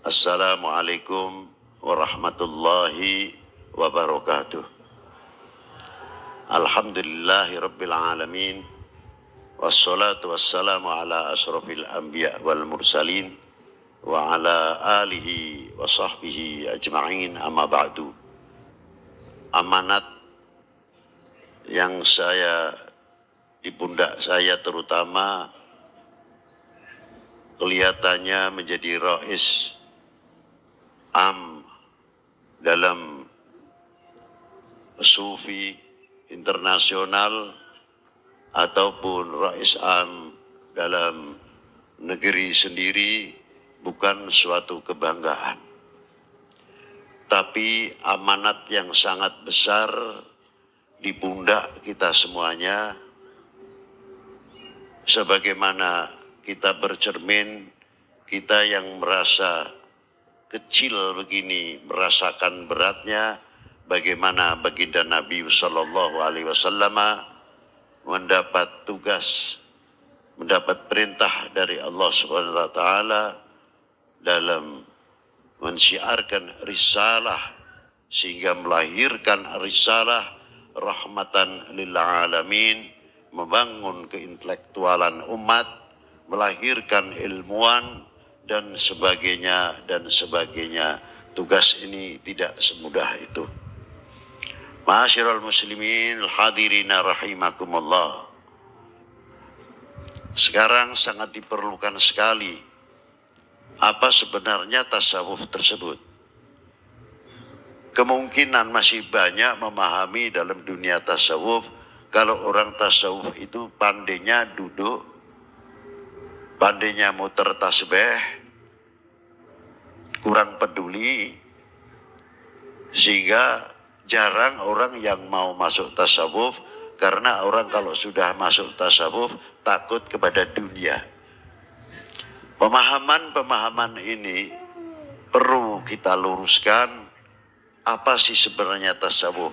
Assalamualaikum warahmatullahi wabarakatuh. Alhamdulillahi rabbil alamin. Wassalatu wassalamu ala asrafil anbiya wal mursalin wa ala alihi wa sahbihi ajma'in, amma ba'du. Amanat yang di pundak saya terutama kelihatannya menjadi rais dalam sufi internasional ataupun rais dalam negeri sendiri bukan suatu kebanggaan, tapi amanat yang sangat besar di pundak kita semuanya. Sebagaimana kita bercermin, kita yang merasa kecil begini merasakan beratnya bagaimana baginda Nabi Sallallahu Alaihi Wasallam mendapat tugas, mendapat perintah dari Allah Subhanahu Wa Taala dalam mensyiarkan risalah sehingga melahirkan risalah rahmatan lil alamin, membangun keintelektualan umat, melahirkan ilmuwan dan sebagainya dan sebagainya. Tugas ini tidak semudah itu. Ma'asyiral muslimin hadirina rahimakumullah. Sekarang sangat diperlukan sekali apa sebenarnya tasawuf tersebut. Kemungkinan masih banyak memahami dalam dunia tasawuf kalau orang tasawuf itu pandainya duduk, pandainya muter tasbih, kurang peduli, sehingga jarang orang yang mau masuk tasawuf, karena orang kalau sudah masuk tasawuf takut kepada dunia. Pemahaman ini perlu kita luruskan. Apa sih sebenarnya tasawuf?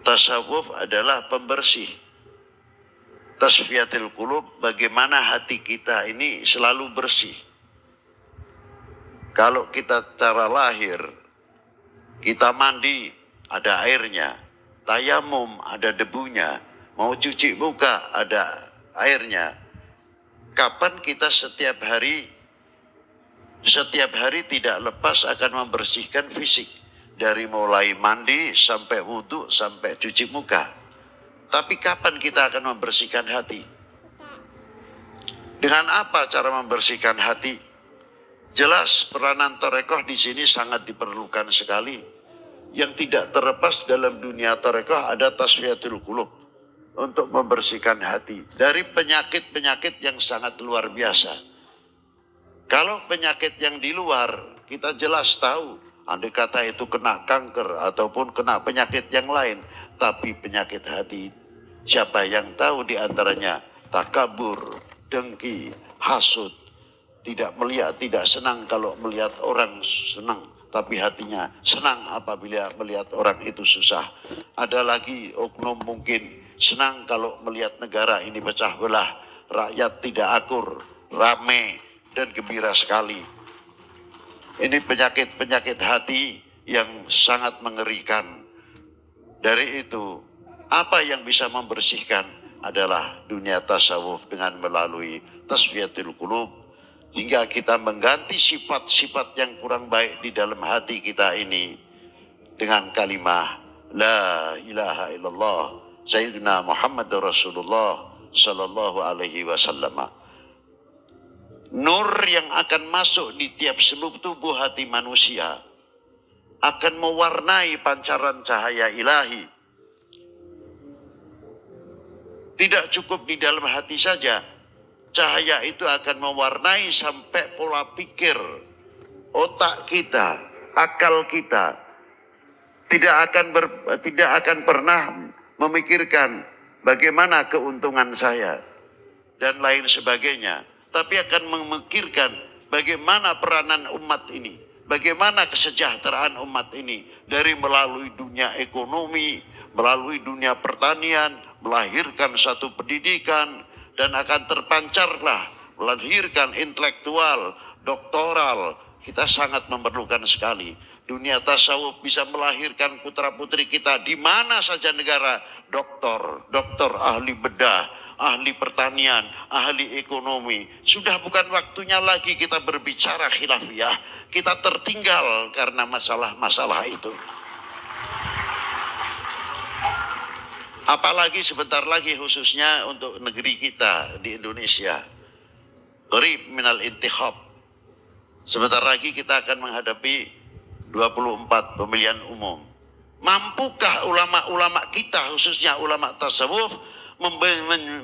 Tasawuf adalah pembersih, tasfiyatul qulub, bagaimana hati kita ini selalu bersih. Kalau kita cara lahir, kita mandi ada airnya, tayamum ada debunya, mau cuci muka ada airnya. Kapan kita setiap hari tidak lepas akan membersihkan fisik, dari mulai mandi sampai wudhu sampai cuci muka. Tapi kapan kita akan membersihkan hati? Dengan apa cara membersihkan hati? Jelas peranan tarekoh di sini sangat diperlukan sekali. Yang tidak terlepas dalam dunia tarekoh ada tasfiyatul qulub, untuk membersihkan hati dari penyakit-penyakit yang sangat luar biasa. Kalau penyakit yang di luar kita jelas tahu, andai kata itu kena kanker ataupun kena penyakit yang lain, tapi penyakit hati siapa yang tahu? Di antaranya takabur, dengki, hasud, tidak senang kalau melihat orang senang, tapi hatinya senang apabila melihat orang itu susah. Ada lagi oknum mungkin senang kalau melihat negara ini pecah belah, rakyat tidak akur, rame dan gembira sekali. Ini penyakit-penyakit hati yang sangat mengerikan. Dari itu, apa yang bisa membersihkan adalah dunia tasawuf dengan melalui tasfiyatul qulub, hingga kita mengganti sifat-sifat yang kurang baik di dalam hati kita ini dengan kalimah La ilaha illallah Sayyidina Muhammad Rasulullah Sallallahu Alaihi Wasallam. Nur yang akan masuk di tiap selub tubuh hati manusia akan mewarnai pancaran cahaya ilahi. Tidak cukup di dalam hati saja, cahaya itu akan mewarnai sampai pola pikir, otak kita, akal kita. Tidak akan pernah memikirkan bagaimana keuntungan saya dan lain sebagainya, tapi akan memikirkan bagaimana peranan umat ini, bagaimana kesejahteraan umat ini, dari melalui dunia ekonomi, melalui dunia pertanian, melahirkan satu pendidikan, dan akan terpancarlah melahirkan intelektual, doktoral, kita sangat memerlukan sekali. Dunia tasawuf bisa melahirkan putra-putri kita di mana saja negara. Doktor ahli bedah, ahli pertanian, ahli ekonomi. Sudah bukan waktunya lagi kita berbicara khilafiyah. Kita tertinggal karena masalah-masalah itu. Apalagi sebentar lagi khususnya untuk negeri kita di Indonesia. Qarib minal intikhab. Sebentar lagi kita akan menghadapi 24 pemilihan umum. Mampukah ulama-ulama kita, khususnya ulama tasawuf,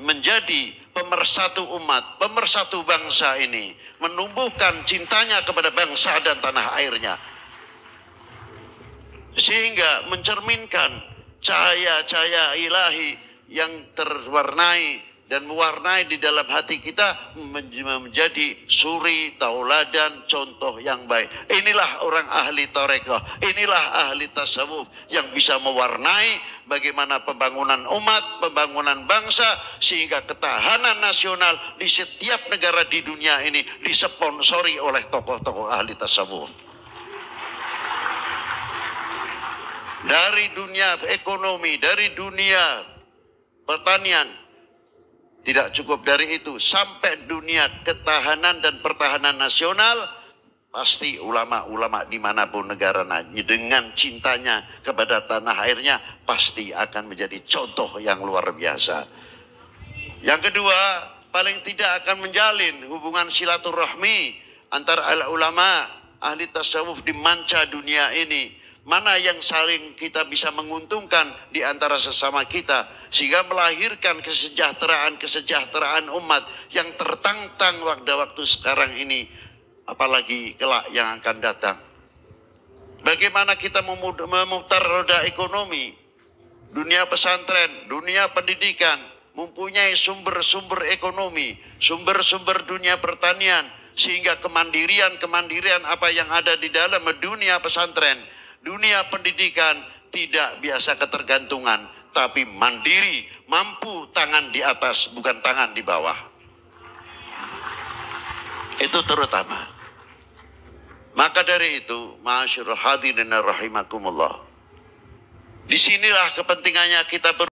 menjadi pemersatu umat, pemersatu bangsa ini, menumbuhkan cintanya kepada bangsa dan tanah airnya, sehingga mencerminkan cahaya-cahaya ilahi yang terwarnai dan mewarnai di dalam hati kita menjadi suri, tauladan, contoh yang baik. Inilah orang ahli tarekah, inilah ahli tasawuf yang bisa mewarnai bagaimana pembangunan umat, pembangunan bangsa, sehingga ketahanan nasional di setiap negara di dunia ini disponsori oleh tokoh-tokoh ahli tasawuf. Dari dunia ekonomi, dari dunia pertanian, tidak cukup dari itu, sampai dunia ketahanan dan pertahanan nasional, pasti ulama-ulama dimanapun negara dengan cintanya kepada tanah airnya pasti akan menjadi contoh yang luar biasa. Yang kedua, paling tidak akan menjalin hubungan silaturahmi antara ulama ahli tasawuf di manca dunia ini. Mana yang saling kita bisa menguntungkan di antara sesama kita, sehingga melahirkan kesejahteraan umat yang tertantang waktu sekarang ini, apalagi kelak yang akan datang. Bagaimana kita memutar roda ekonomi, dunia pesantren, dunia pendidikan, mempunyai sumber-sumber ekonomi, sumber-sumber dunia pertanian, sehingga kemandirian apa yang ada di dalam dunia pesantren, dunia pendidikan tidak biasa ketergantungan, tapi mandiri, mampu tangan di atas, bukan tangan di bawah. Itu terutama. Maka dari itu, ma'asyiral hadirin rahimakumullah, disinilah kepentingannya kita